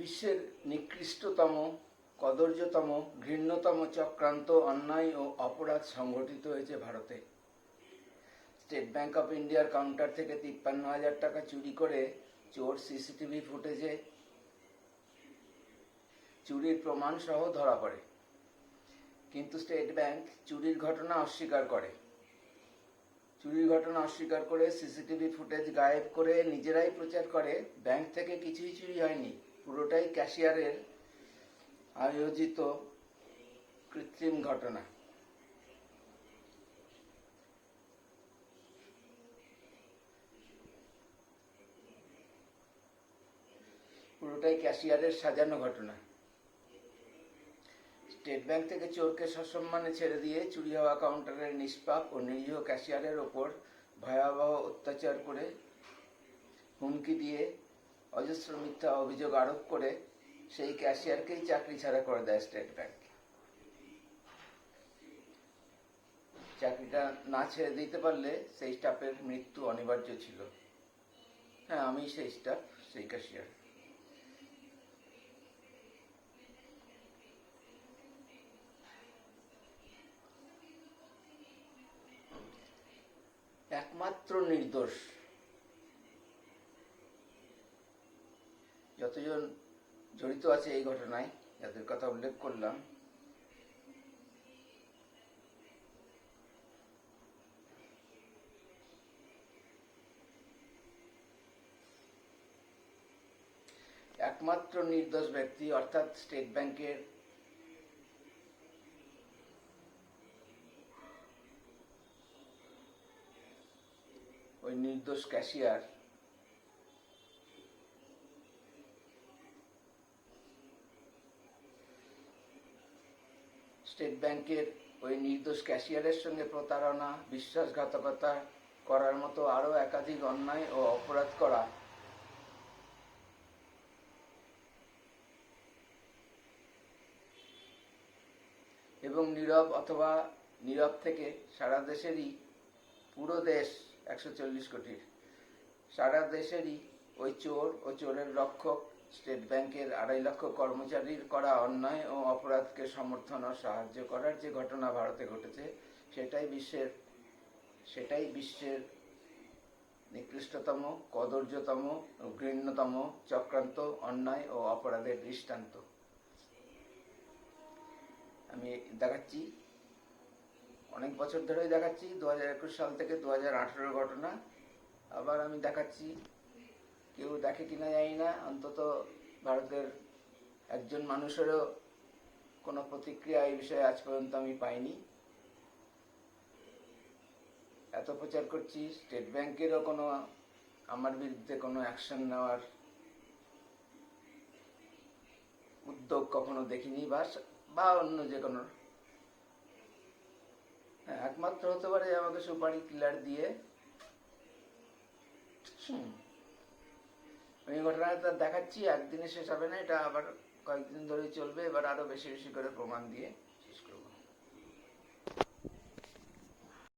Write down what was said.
বিশ্বের নিকৃষ্টতম, কদর্যতম, ঘৃণ্যতম চক্রান্ত, অন্যায় ও অপরাধ সংঘটিত হয়েছে ভারতে। স্টেট ব্যাংক অফ ইন্ডিয়ার কাউন্টার থেকে 53,000 টাকা চুরি করে চোর সিসিটিভি ফুটেজে চুরির প্রমাণ সহ ধরা পড়ে। কিন্তু স্টেট ব্যাংক চুরির ঘটনা অস্বীকার করে সিসিটিভি ফুটেজ গায়েব করে নিজেরাই প্রচার করে ব্যাংক থেকে কিছুই চুরি হয়নি, পুরোটাই ক্যাশিয়ারের আয়োজিত কৃত্রিম ঘটনা। পুরোটাই ক্যাশিয়ারের সাজানো ঘটনা। স্টেট ব্যাংক থেকে চোরকে সসম্মানে ছেড়ে দিয়ে চুরি হওয়া কাউন্টারের নিষ্পাপ ও নিরীহ ক্যাশিয়ারের ওপর ভয়াবহ অত্যাচার করে, হুমকি দিয়ে, অজস্র মিথ্যা অভিযোগ আরোপ করে সেই ক্যাশিয়ারকেই চাকরি ছাড়া করে দেয় স্টেট ব্যাংক। চাকরিটা না ছেড়ে দিতে পারলে সেই স্টাফের মৃত্যু অনিবার্য ছিল। হ্যাঁ, আমি সেই স্টাফ, সেই ক্যাশিয়ার। একমাত্র নির্দোষ। যতজন জড়িত আছে এই ঘটনায়, যাদের কথা উল্লেখ করলাম, একমাত্র নির্দোষ ব্যক্তি অর্থাৎ স্টেট ব্যাংকের ওই নির্দোষ ক্যাশিয়ার স্টেট ব্যাংকের ওই নির্দোষ ক্যাশিয়ারের সঙ্গে প্রতারণা, বিশ্বাসঘাতকতা করার মতো আরও একাধিক অন্যায় ও অপরাধ করা এবং নীরব অথবা নীরব থেকে সারা দেশেরই, পুরো দেশ 140 কোটির, সারা দেশেরই ওই চোর ও চোরের রক্ষক স্টেট ব্যাংকের 2.5 লক্ষ কর্মচারীর করা অন্যায় ও অপরাধকে সমর্থন ও সাহায্য করার যে ঘটনা ভারতে ঘটেছে, সেটাই বিশ্বের নিকৃষ্টতম, কদর্যতম ও ঘৃণ্যতম চক্রান্ত, অন্যায় ও অপরাধের দৃষ্টান্ত। আমি দেখাচ্ছি, অনেক বছর ধরেই দেখাচ্ছি, 2021 সাল থেকে 2018 ঘটনা। আবার আমি দেখাচ্ছি, কেউ দেখে কিনা জানি না, অন্তত ভারতের একজন মানুষেরও কোনো প্রতিক্রিয়া এই বিষয়ে আজ পর্যন্ত আমি পাইনি। এত প্রচার করছি, স্টেট ব্যাংকেরও কোনো আমার বিরুদ্ধে কোনো অ্যাকশন নেওয়ার উদ্যোগ কখনো দেখিনি, বা অন্য যে কোনো। একমাত্র হতে পারে আমাকে সুপারি কিলার দিয়ে এই ঘটনাটা দেখাচ্ছি। একদিনে শেষ হবে না, এটা আবার কয়েকদিন ধরেই চলবে। এবার আরো বেশি বেশি করে প্রমাণ দিয়ে